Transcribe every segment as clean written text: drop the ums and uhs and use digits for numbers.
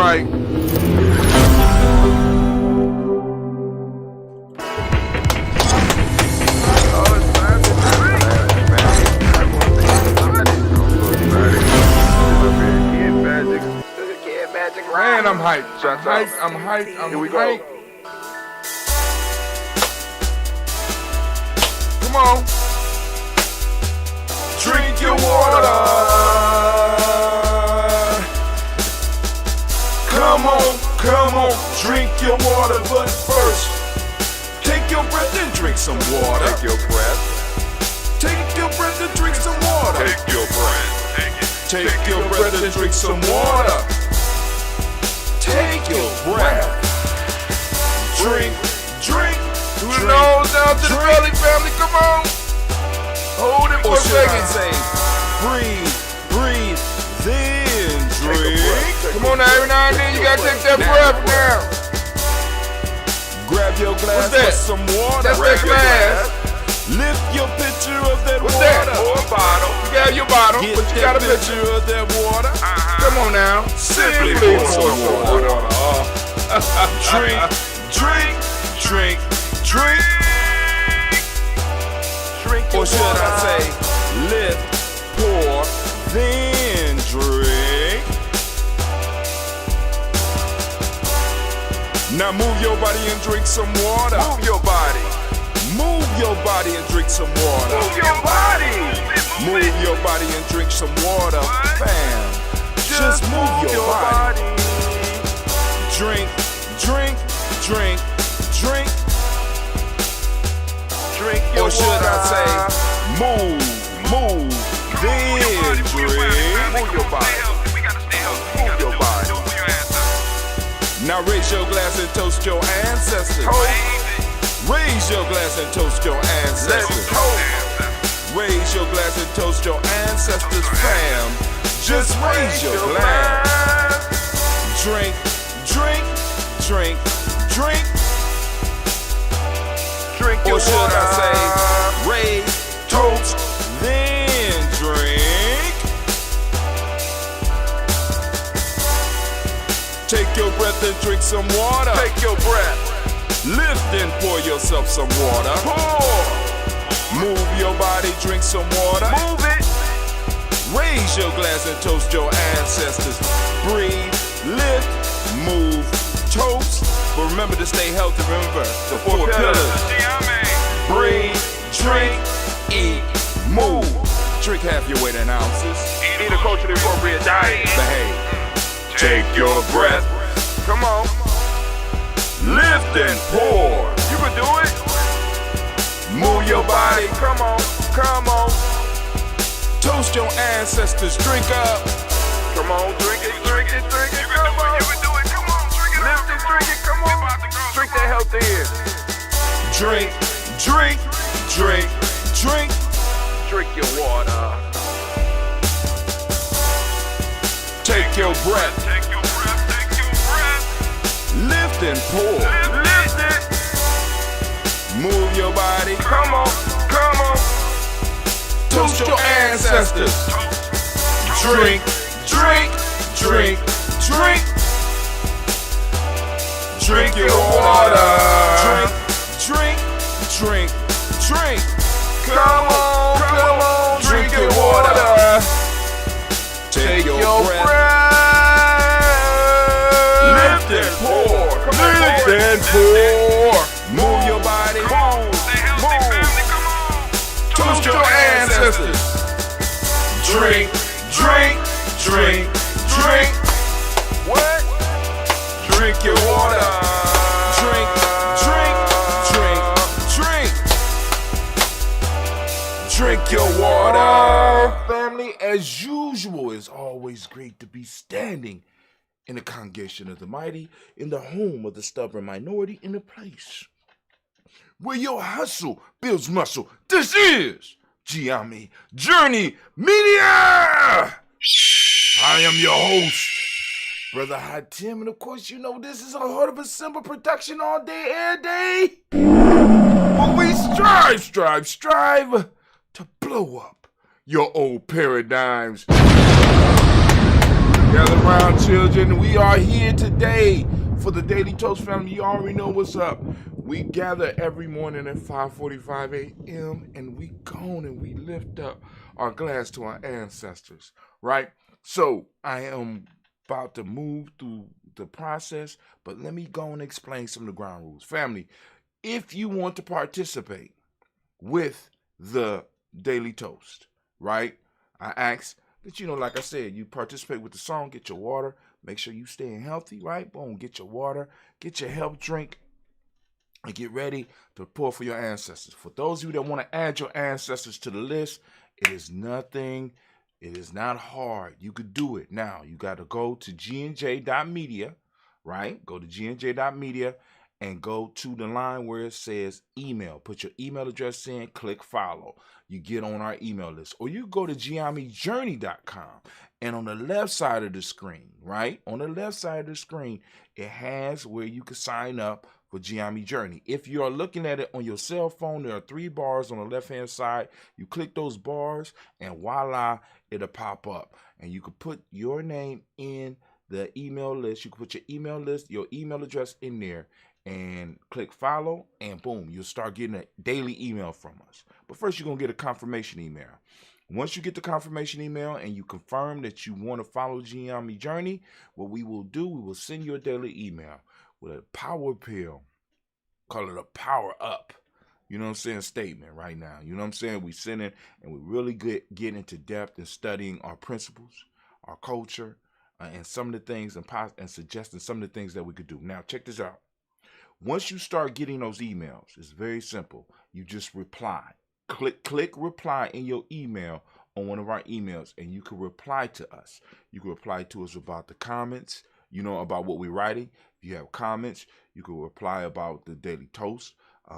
hype. Man, I'm hyped. I'm hyped. Here we go. Come on. Drink your water. Come on, drink your water, but first, take your breath and drink some water. Take your breath. Take your breath and drink some water. Take your breath. Take your breath and drink some water. Take your breath. Drink. To the nose, down to the belly, family, come on. Hold it for a second. Say, breathe, then drink. Come on now, every now and then you gotta take that breath now. Grab your glass with some water. That's that glass. Lift your pitcher of that What's water. that? Or a bottle. You got your bottle, Get but you got a pitcher pitcher. of that water. Come on now. Simply pour pour some some water. Drink. Or should I say, lift, pour, then drink. Now move your body and drink some water. Move your body. Move your body and drink some water. Move your body. Move your body and drink some water. Bam. Just move your body. Drink. Drink your Or should water. I say, move, then drink. Move your body. Move your body. Now raise your glass and toast your ancestors. Raise your glass and toast your ancestors. Raise your glass and toast your ancestors, fam. Just raise your glass. Drink. Drink your Or should water. I say, raise, toast, then drink. Take your breath and drink some water. Take your breath. Lift and pour yourself some water. Pour. Move your body, drink some water. Move it. Raise your glass and toast your ancestors. Breathe, lift, move, toast. But remember to stay healthy. Remember the four pillars. Breathe, drink, eat, move. Drink half your weight in ounces. Eat a culturally appropriate diet. Behave. Take your breath. Come on. Lift and pour. You can do it. Move your body. Come on. Toast your ancestors. Drink up. Come on, drink it. Come on. You can do it. Come on, drink it. Lift it, drink it. Come on. Drink that health in. Drink. Drink your water. Take your breath. Lift and pour. Lift it. Move your body. Come on. Toast your ancestors. Drink. Drink your water. Drink. Come on. Drink your water. Take your breath. Lift and pour. Come on, Lift boy. and pour. Move your body. Toast your ancestors. Drink. What? Drink your water. Drink. Drink your water. Family, as usual, it's always great to be standing in the congregation of the mighty, in the home of the stubborn minority, in a place where your hustle builds muscle. This is GNJMedia. I am your host, Brother Hot Tim, and of course, you know this is a Heart of a Simple production all day, every day. But we strive to blow up your old paradigms. Gather around, children. We are here today for the Daily Toast family. You already know what's up. We gather every morning at 5:45 a.m. and we go and we lift up our glass to our ancestors, right? So I am about to move through the process, but let me go and explain some of the ground rules. Family, if you want to participate with the Daily Toast, right? I ask that, like I said, you participate with the song, get your water, make sure you staying healthy, right? Boom, get your water, get your health drink, and get ready to pour for your ancestors. For those of you that want to add your ancestors to the list, it is not hard. You could do it. Now, you got to go to GNJ.Media, right? Go to GNJ.Media and go to the line where it says email. Put your email address in, click follow. You get on our email list. Or you go to GNJMedia.support, and on the left side of the screen, right? On the left side of the screen, it has where you can sign up for GNJMedia. If you are looking at it on your cell phone, there are 3 bars on the left-hand side. You click those bars, and voila, it'll pop up. And you can put your name in the email list. You can put your email list, your email address in there, and click follow, and boom, you'll start getting a daily email from us. But first, you're going to get a confirmation email. Once you get the confirmation email and you confirm that you want to follow GNJMedia, what we will do, we will send you a daily email with a power pill, call it a power up, statement right now. You know what I'm saying? We send it and we really get into depth in studying our principles, our culture, and some of the things and suggesting some of the things that we could do. Now, check this out. Once you start getting those emails, it's very simple. You just reply. Click reply in your email on one of our emails, and you can reply to us. You can reply to us about the comments, about what we're writing. If you have comments, you can reply about the Daily Toast,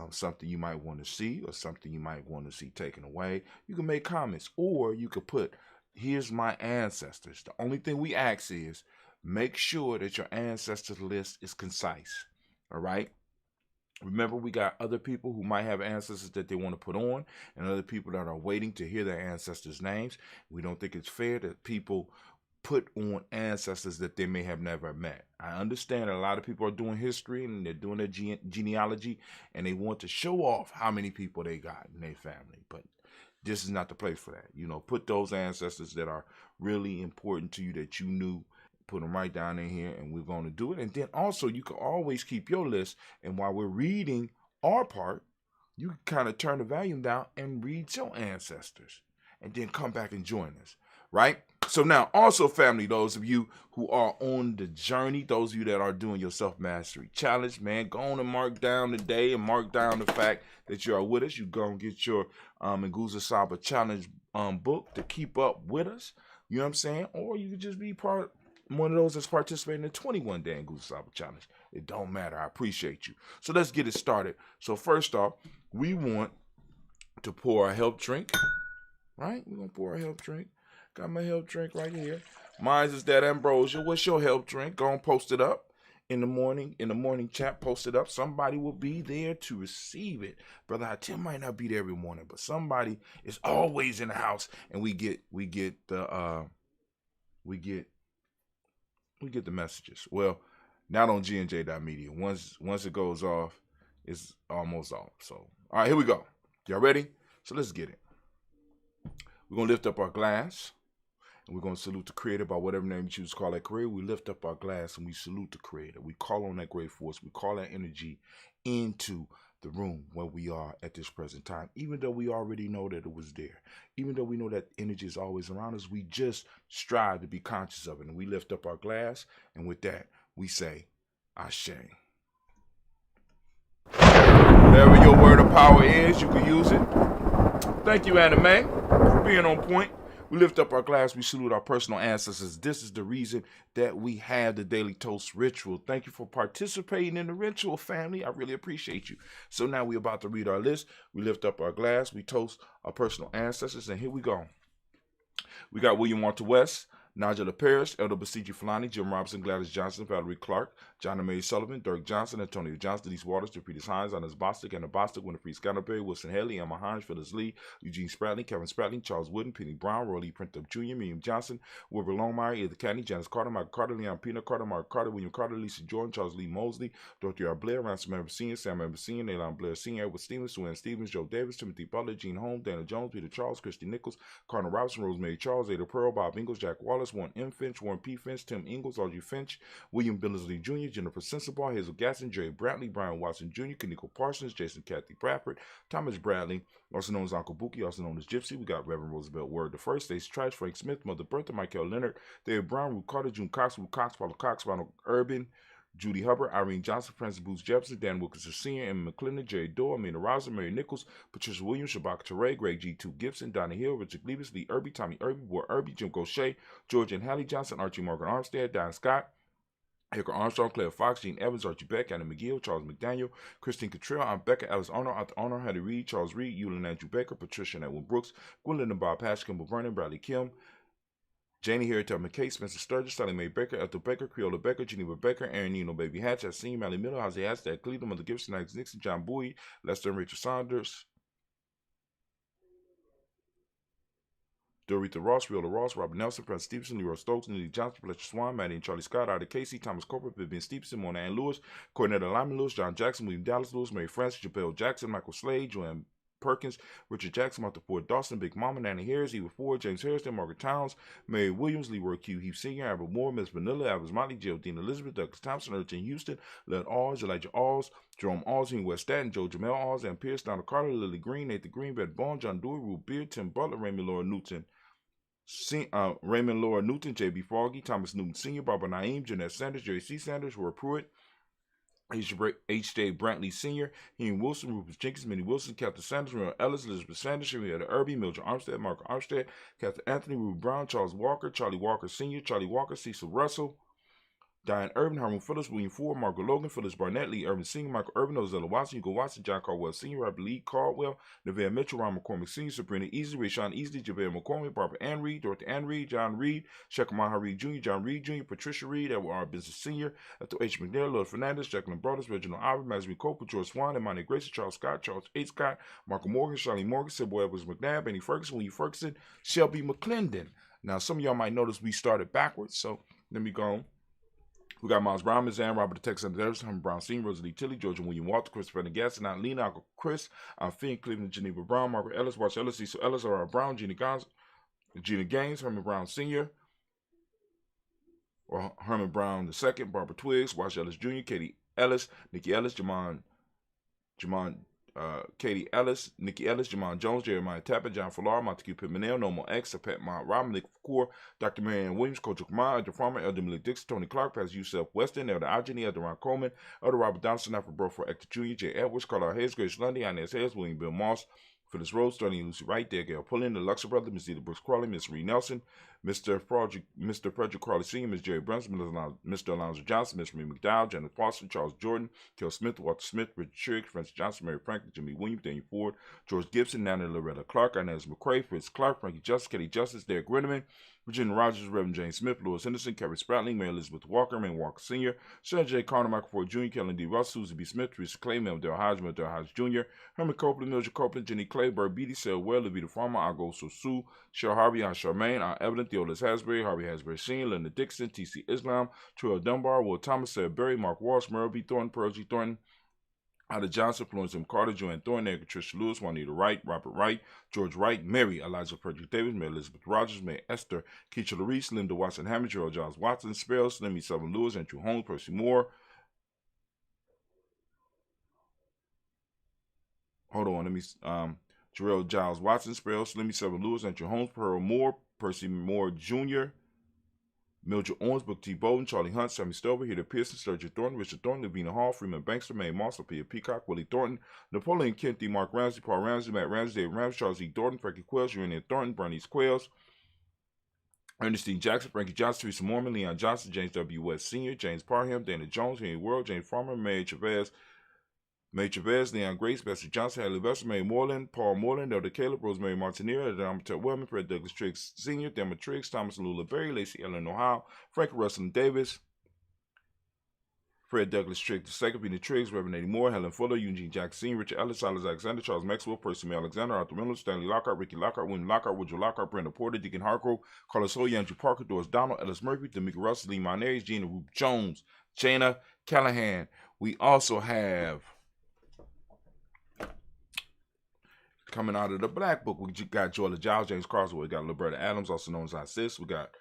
something you might want to see or something you might want to see taken away. You can make comments, or you could put, here's my ancestors. The only thing we ask is make sure that your ancestors list is concise. All right. Remember, we got other people who might have ancestors that they want to put on, and other people that are waiting to hear their ancestors' names. We don't think it's fair that people put on ancestors that they may have never met. I understand that a lot of people are doing history and they're doing their genealogy, and they want to show off how many people they got in their family. But this is not the place for that. Put those ancestors that are really important to you that you knew. Put them right down in here, and we're going to do it. And then also, you can always keep your list, and while we're reading our part, you can kind of turn the volume down and read your ancestors, and then come back and join us, right? So now, also, family, those of you who are on the journey, those of you that are doing your self-mastery challenge, man, go on and mark down the day and mark down the fact that you are with us. You go and get your Nguza Saba challenge book to keep up with us. You know what I'm saying? Or you could just be one of those that's participating in the 21-day Nguza Saba challenge. It don't matter. I appreciate you. So let's get it started. So first off, we want to pour a health drink, right? We're going to pour a health drink. Got my health drink right here. Mine is that ambrosia. What's your health drink? Go and post it up in the morning chat. Post it up. Somebody will be there to receive it. Brother Hatim might not be there every morning, but somebody is always in the house, and we get the messages. Well, not on GNJ.Media. Once it goes off, it's almost off. So, all right, here we go. Y'all ready? So let's get it. We're going to lift up our glass, and we're going to salute the Creator by whatever name you choose to call that Creator. We lift up our glass, and we salute the Creator. We call on that great force. We call that energy into the room where we are at this present time, even though we already know that it was there. Even though we know that energy is always around us, we just strive to be conscious of it. And we lift up our glass, and with that, we say, Ashe. Whatever your word of power is, you can use it. Thank you, Anime, for being on point. We lift up our glass. We salute our personal ancestors. This is the reason that we have the Daily Toast ritual. Thank you for participating in the ritual, family. I really appreciate you. So now we're about to read our list. We lift up our glass. We toast our personal ancestors. And here we go. We got William Walter West, Nigel Parrish, Elder Basiji Fulani, Jim Robinson, Gladys Johnson, Valerie Clark, John May Sullivan, Dirk Johnson, Antonio Johnson, Denise Waters, Jeffrey Hines, Anders Bostic, Anna Bostic, Winifred Scatterberry, Wilson Haley, Emma Hines, Phyllis Lee, Eugene Spratling, Kevin Spratling, Charles Wooden, Penny Brown, Roy Lee Printup Jr., Miriam Johnson, Wilbur Longmire, Edith Cadney, Janice Carter, Michael Carter, Leon Pina Carter, Mark Carter, William Carter, Lisa Jordan, Charles Lee Mosley, Dorothy R. Blair, Ransom Member Sr., Sam Member Sr., Elon Blair Sr., Edward Stevens, Suann Stevens, Joe Davis, Timothy Butler, Gene Holmes, Dana Jones, Peter Charles, Christy Nichols, Cardinal Robinson, Rosemary Charles, Ada Pearl, Bob Ingalls, Jack Wallace, Warren M. Finch, Warren P. Finch, Tim Ingalls, Audrey Finch, William Billingsley Jr., Jennifer Sensabaugh, Hazel Gasson, Jerry Brantley, Brian Watson Jr., Kaniko Parsons, Jason Kathy Bradford, Thomas Bradley, also known as Uncle Buki, also known as Gypsy. We got Reverend Roosevelt Word the First, Stacey Trice, Frank Smith, Mother Bertha, Michael Leonard, David Brown, Ruth Carter, June Cox, Ruth Cox, Paulo Cox, Ronald Urban, Judy Hubbard, Irene Johnson, Francis Booth Jefferson, Dan Wilkinson Sr., Emma McClendon, Jerry Doe, Amina Rosa, Mary Nichols, Patricia Williams, Shabaka Teray, Greg G2 Gibson, Donna Hill, Richard Gleavis, Lee Irby, Tommy Irby, Ward Irby, Jim Gaucher, George and Hallie Johnson, Archie Morgan Armstead, Don Scott, Hickory Armstrong, Claire Fox, Gene Evans, Archie Beck, Anna McGill, Charles McDaniel, Christine Cottrell, Aunt Becca, Alice Arnold, Arthur Arnold, Hattie Reed, Charles Reed, Eulin Andrew Baker, Patricia and Edwin Brooks, Gwendolyn and Bob Patch, Kimball Vernon, Bradley Kim, Janie Harriet McKay, Spencer Sturgis, Sally Mae Baker, Ethel Baker, Creola Baker, Geneva Baker, Aaron Nino, Baby Hatch, Senior, Mally Miller, Jose Hashtag, Cleveland, Mother Gibson, Alex Nixon, John Bowie, Lester and Rachel Saunders, Dorita Ross, Riola Ross, Robert Nelson, Prince Stevenson, Leroy Stokes, Neely Johnson, Fletcher Swan, Maddie and Charlie Scott, Ida Casey, Thomas Cooper, Vivian Stevenson, Mona Ann Lewis, Cornetta Lyman Lewis, John Jackson, William Dallas Lewis, Mary Francis, Jabel Jackson, Michael Slade, Joanne Perkins, Richard Jackson, Martha Ford Dawson, Big Mama, Nanny Harris, Eva Ford, James Harrison, Margaret Towns, Mary Williams, Leroy Q. Heath Sr., Albert Moore, Miss Vanilla, Albert Motley, Geraldine Elizabeth, Douglas Thompson, Urchin Houston, Led Alls, Elijah Alls, Jerome Alls, West Staten, Joe Jamel Alls, Ann Pierce, Donald Carter, Lily Green, Nathan Green, Beth Bond, John Dewey, Rube Beard, Tim Butler, Raymond Laura Newton, Raymond Laura Newton, J.B. Foggy, Thomas Newton Sr., Barbara Naeem, Jeanette Sanders, Jerry C. Sanders, Roy Pruitt, H.J. Brantley Sr., Henry Wilson, Rufus Jenkins, Minnie Wilson, Captain Sanders, Real Ellis, Elizabeth Sanders, Henrietta Irby, Mildred Armstead, Mark Armstead, Captain Anthony, Ruby Brown, Charles Walker, Charlie Walker Sr., Charlie Walker, Cecil Russell, Diane Urban, Harmon Phillips, William Ford, Margaret Logan, Phyllis Barnett, Lee Urban Sr., Michael Urban, Ozella Watson, Hugo Watson, John Caldwell Sr., Robert Lee Caldwell, Nevada Mitchell, Ron McCormick Sr., Sabrina Easley, Rayshawn Easley, Javale McCormick, Barbara Ann Reed, Dorothy Ann Reed, John Reed, Shekamaha Reed Jr., John Reed Jr., Patricia Reed, Edward R. Business Sr., Ethel H. McNair, Lord Fernandez, Jacqueline Brothers, Reginald Albert, Mazzy Cope, George Swan, Imani Gracie, Charles Scott, Charles H. Scott, Marco Morgan, Charlie Morgan, Sybil Edwards McNabb, Benny Ferguson, William Ferguson, Shelby McClendon. Now, some of y'all might notice we started backwards, so let me go on. We got Miles Brown, Ms. Ann, Robert the Texas Anderson, Herman Brown Sr., Rosalie Tilly, George and William Walter, Christopher Gasson, Aunt Lena, Uncle Chris, Aunt Finn, Cleveland, Geneva Brown, Margaret Ellis, Watch Ellis, Cecil Ellis, R.R. Brown, Gina Gaines, Herman Brown Sr., or Herman Brown II, Barbara Twiggs, Watch Ellis Jr., Katie Ellis, Nikki Ellis, Katie Ellis, Nikki Ellis, Jamon Jones, Jeremiah Tappan, John Fallar, Montague Pittmanell, Normal X, Pat Mont Robin, Nick Core, Dr. Marianne Williams, Coach Kumar, Elder Farmer, Elder Malik Dixon, Tony Clark, Pastor Yusef Weston, Elder Ajani, Elder Ron Coleman, Elder Robert Donaldson, Alfred Burford, Hector Jr., J. Edwards, Carla Hayes, Grace Lundy, Inez Hayes, William Bill Moss, Phyllis Rose, Sterling Lucy Wright, Dale Pullen, the Luxor Brother, Miss Edith Brooks Crawley, Miss Reed Nelson, Mr. Frederick Crawley Sr., Miss Jerry Brunson, Mr. Alonzo Johnson, Miss Marie McDowell, Janet Foster, Charles Jordan, Kel Smith, Walter Smith, Richard Trigg, Francis Johnson, Mary Franklin, Jimmy Williams, Daniel Ford, George Gibson, Nana Loretta Clark, Inez McCrae, Fritz Clark, Frankie Justice, Katie Justice, Derek Rinneman, Virginia Rogers, Reverend James Smith, Louis Henderson, Kerry Spratling, Mary Elizabeth Walker, Man Walker Sr., Sarah J. Carter, Michael Ford Jr., Kellen D. Russ, Susie B. Smith, Teresa Clay, Mel Del Hodge Jr., Herman Copeland, Mildred Copeland, Jenny Clay, Bird Beatty, Sarah Well, Levita Farmer, Argo Sue, Cheryl Harvey, Aunt Charmaine, Aunt Evelyn, Theolis Hasbury, Harvey Hasbury Sr., Linda Dixon, T.C. Islam, Terrell Dunbar, Will Thomas, Sarah Berry, Mark Walsh, Merle B. Thornton, Pearl G. Thornton, Ada Johnson, Florence M. Carter, Joanne Thornton, Eric Tricia Lewis, Juanita Wright, Robert Wright, George Wright, Mary, Elijah Frederick Davis, Mary Elizabeth Rogers, Mary Esther, Keisha Larice, Linda Watson Hammond, Gerald Giles Watson, Sparrow, Slimmy Sullivan Lewis, Andrew Holmes, Percy Moore. Hold on, let me, Gerald Giles Watson, Sparrow, Slimmy Sullivan Lewis, Andrew Holmes, Pearl Moore, Percy Moore Jr., Mildred Owens, Book T. Bowden, Charlie Hunt, Sammy Stover, Heather Pearson, Sturgeon Thornton, Richard Thornton, Lavina Hall, Freeman Bankster, Mae Moss, Sophia Peacock, Willie Thornton, Napoleon Kennedy, Mark Ramsey, Paul Ramsey, Matt Ramsey, David Ramsey, Charles E. Thornton, Frankie Quells, Urania Thornton, Bernice Quells, Ernestine Jackson, Frankie Johnson, Teresa Mormon, Leon Johnson, James W. West Sr., James Parham, Dana Jones, Henry World, James Farmer, Mary Chavez, Major Vez, Leon Grace, Bessie Johnson, Haley Vester, Mary Moreland, Paul Moreland, Elder Caleb, Rosemary Martineer, Elder Wellman, Fred Douglas Triggs Sr., Thelma Triggs, Thomas and Lula Berry, Lacey Ellen Ohio, Frank Russell Davis, Fred Douglas Triggs II, Peter Triggs, Reverend Eddie Moore, Helen Fuller, Eugene Jackson Sr., Richard Ellis, Silas Alexander, Charles Maxwell, Percy May Alexander, Arthur Reynolds, Stanley Lockhart, Ricky Lockhart, William Lockhart, Woodrow Lockhart, Brenda Porter, Deacon Hargrove, Carlos Hoy, Andrew Parker, Doris Donald, Ellis Murphy, D'Amica Russell, Lee Monares, Gina Ruth Jones, Jana Callahan. We also have, coming out of the Black Book, we got Joella Giles, James Carswell, we got Liberta Adams, also known as our sis. We got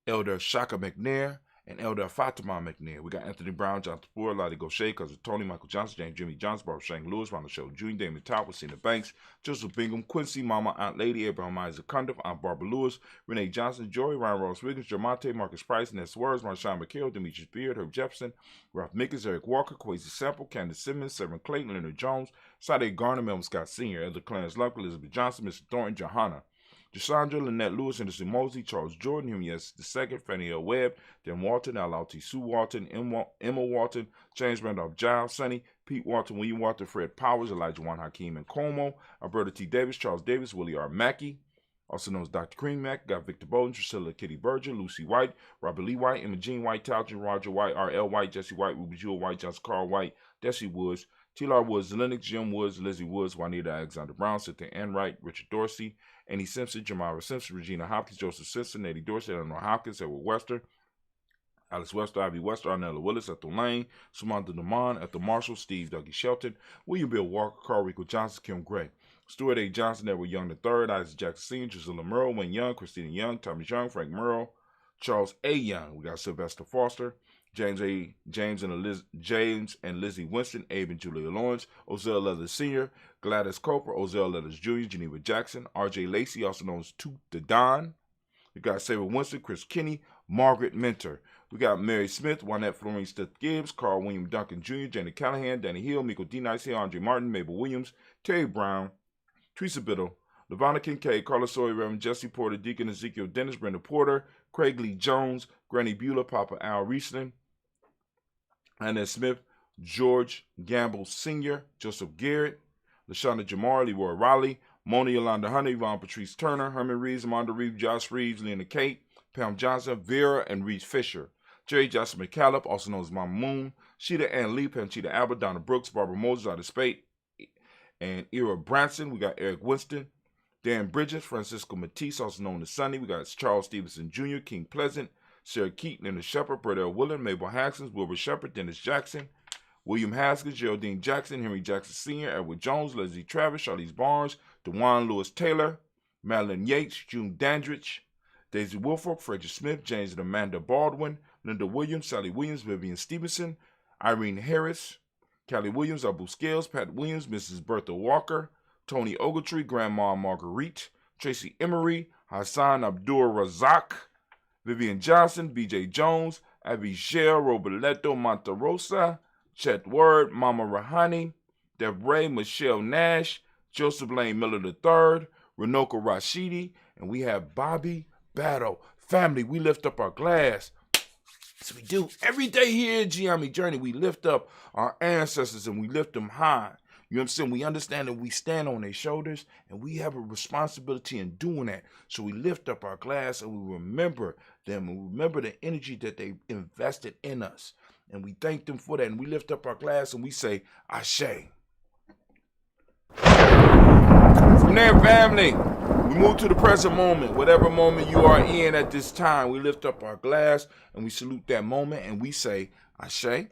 Elder Shaka McNair and Elder Fatima McNair. We got Anthony Brown, Jonathan Ford, Lottie Gaucher, Cousin Tony, Michael Johnson, James Jimmy Johnson, Barbara Shane Lewis, Ronald Shell Jr., Damon Tower, Cena Banks, Joseph Bingham, Quincy, Mama, Aunt Lady, Abraham Isaac Cundiff, Aunt Barbara Lewis, Renee Johnson, Joey, Ryan Ross Wiggins, Jermonte, Marcus Price, Ness Words, Marshawn McHale, Demetrius Beard, Herb Jefferson, Ralph Mickens, Eric Walker, Quasi Sample, Candace Simmons, Severn Clayton, Leonard Jones, Sade Garner, Melvin Scott Sr., Elder Clarence Lump, Elizabeth Johnson, Mr. Thornton, Johanna, Deshandra, Lynette Lewis, Anderson Mosley, Charles Jordan, Hume Yes II, Fannie L. Webb, Dan Walton, L.L.T. Sue Walton, Emma Walton, James Randolph Giles, Sonny, Pete Walton, William Walton, Fred Powers, Elijah Juan Hakeem and Como, Alberta T. Davis, Charles Davis, Willie R. Mackey, also known as Dr. Cream Mack, got Victor Bowden, Priscilla Kitty Berger, Lucy White, Robert Lee White, Emma Jean White, Talchin, Roger White, R.L. White, Jesse White, Ruby Jewel White, Johnson Carl White, Desi Woods, T.L.R. Woods, Lennox, Jim Woods, Lizzie Woods, Juanita Alexander Brown, Cynthia Enright, Richard Dorsey, Annie Simpson, Jamara Simpson, Regina Hopkins, Joseph Simpson, Eddie Dorsey, Eleanor Hopkins, Edward Wester, Alice Wester, Ivy Wester, Arnella Willis, Ethel Lane, Samantha DeMond, Ethel Marshall, Steve Dougie Shelton, William Bill Walker, Carl Rico Johnson, Kim Gray, Stuart A. Johnson, Edward Young III, Isaac Jackson Sr., Drusilla Merle, Wayne Young, Christina Young, Thomas Young, Frank Merle, Charles A. Young. We got Sylvester Foster, James and Lizzie Winston, Abe and Julia Lawrence, Ozell Leathers Sr., Gladys Coper, Ozell Leathers Jr., Geneva Jackson, R.J. Lacey, also known as Toot the Don. We got Sarah Winston, Chris Kinney, Margaret Mentor. We got Mary Smith, Juanette Florine Stith Gibbs, Carl William Duncan Jr., Janet Callahan, Danny Hill, Miko D. Nice, Andre Martin, Mabel Williams, Terry Brown, Teresa Biddle, LaVonna Kincaid, Carla Sawyer, Reverend Jesse Porter, Deacon Ezekiel Dennis, Brenda Porter, Craig Lee Jones, Granny Beulah, Papa Al Riesling, Annette Smith, George Gamble Sr., Joseph Garrett, LaShonda Jamar, Leroy Riley, Mona Yolanda Hunter, Yvonne Patrice Turner, Herman Reeves, Amanda Reeves, Josh Reeves, Lena Kate, Pam Johnson, Vera and Reese Fisher, Jerry Johnson McCallum, also known as Mama Moon, Sheeta Ann Lee, Panchita Albert, Donna Brooks, Barbara Moses out of Spate, and Ira Branson. We got Eric Winston, Dan Bridges, Francisco Matisse, also known as Sonny. We got Charles Stevenson Jr., King Pleasant, Sarah Keaton, Linda Shepard, Burdell Willard, Mabel Haskins, Wilbur Shepard, Dennis Jackson, William Haskins, Geraldine Jackson, Henry Jackson Sr., Edward Jones, Leslie Travis, Charlize Barnes, DeJuan Lewis Taylor, Madeline Yates, June Dandridge, Daisy Wilfork, Frederick Smith, James and Amanda Baldwin, Linda Williams, Sally Williams, Vivian Stevenson, Irene Harris, Callie Williams, Abu Scales, Pat Williams, Mrs. Bertha Walker, Tony Ogletree, Grandma Marguerite, Tracy Emery, Hassan Abdul Razak, Vivian Johnson, B.J. Jones, Abigail Roberto Monterosa, Chet Word, Mama Rahani, Debray Michelle Nash, Joseph Lane Miller III, Renoka Rashidi, and we have Bobby Battle. Family, we lift up our glass. So we do every day here at GNJMedia Journey. We lift up our ancestors and we lift them high. You know what I'm saying? We understand that we stand on their shoulders and we have a responsibility in doing that. So we lift up our glass and we remember them and we remember the energy that they invested in us. And we thank them for that. And we lift up our glass and we say, Ashe. From there, family, we move to the present moment. Whatever moment you are in at this time, we lift up our glass and we salute that moment and we say, Ashe.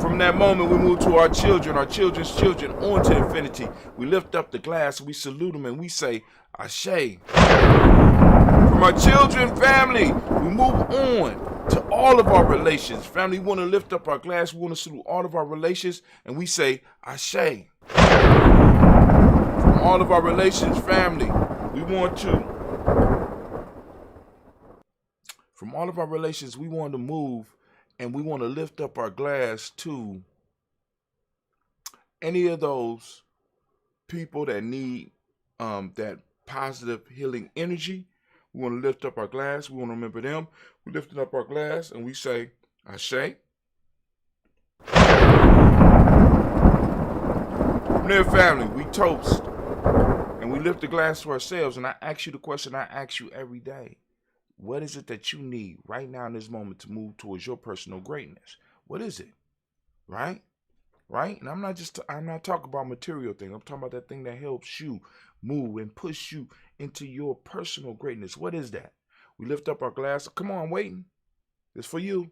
From that moment, we move to our children's children, on to infinity. We lift up the glass, we salute them, and we say, Ashe. From our children, family, we move on to all of our relations. Family, we want to lift up our glass, we want to salute all of our relations, and we say, Ashe. From all of our relations, family, we want to move and we want to lift up our glass to any of those people that need that positive healing energy. We want to lift up our glass. We want to remember them. We lift up our glass and we say, Ashe. Dear family, we toast and we lift the glass to ourselves. And I ask you the question I ask you every day. What is it that you need right now in this moment to move towards your personal greatness? What is it? Right? Right? And I'm not talking about material things. I'm talking about that thing that helps you move and push you into your personal greatness. What is that? We lift up our glass. Come on, I'm waiting. It's for you.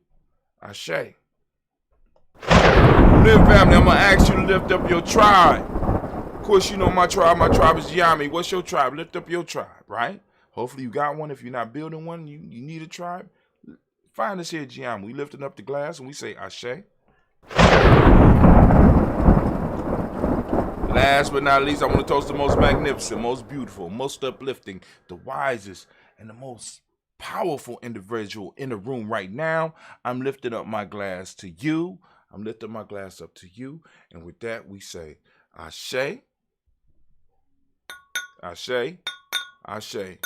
Ashe. Live family, I'm going to ask you to lift up your tribe. Of course, you know my tribe. My tribe is Yami. What's your tribe? Lift up your tribe, right? Hopefully you got one. If you're not building one, you need a tribe. Find us here at Yami. We lifting up the glass and we say Ashe. Last but not least, I want to toast the most magnificent, most beautiful, most uplifting, the wisest, and the most powerful individual in the room right now. I'm lifting up my glass to you. I'm lifting my glass up to you. And with that, we say, Ashe, Ashe, Ashe.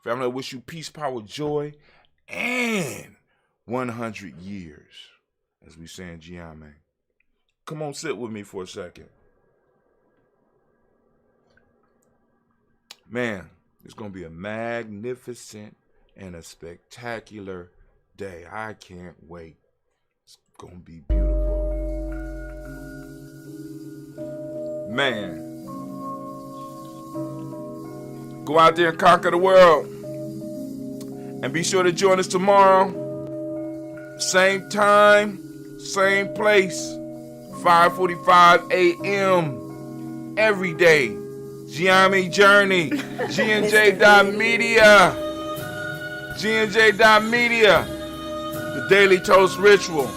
Family, I wish you peace, power, joy, and 100 years, as we say in GNJMedia. Come on, sit with me for a second. Man, it's going to be a magnificent and a spectacular day. I can't wait. It's going to be beautiful. Man, go out there and conquer the world. And be sure to join us tomorrow. Same time, same place, 5:45 a.m. every day. Gianni Journey, GNJ.Media, GNJ.Media, the Daily Toast Ritual.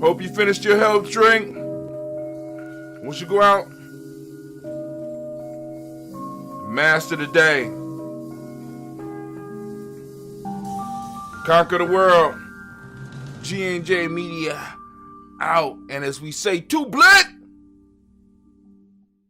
Hope you finished your health drink. Once you go out, master the day. Conquer the world. GNJ Media out. And as we say, too blit.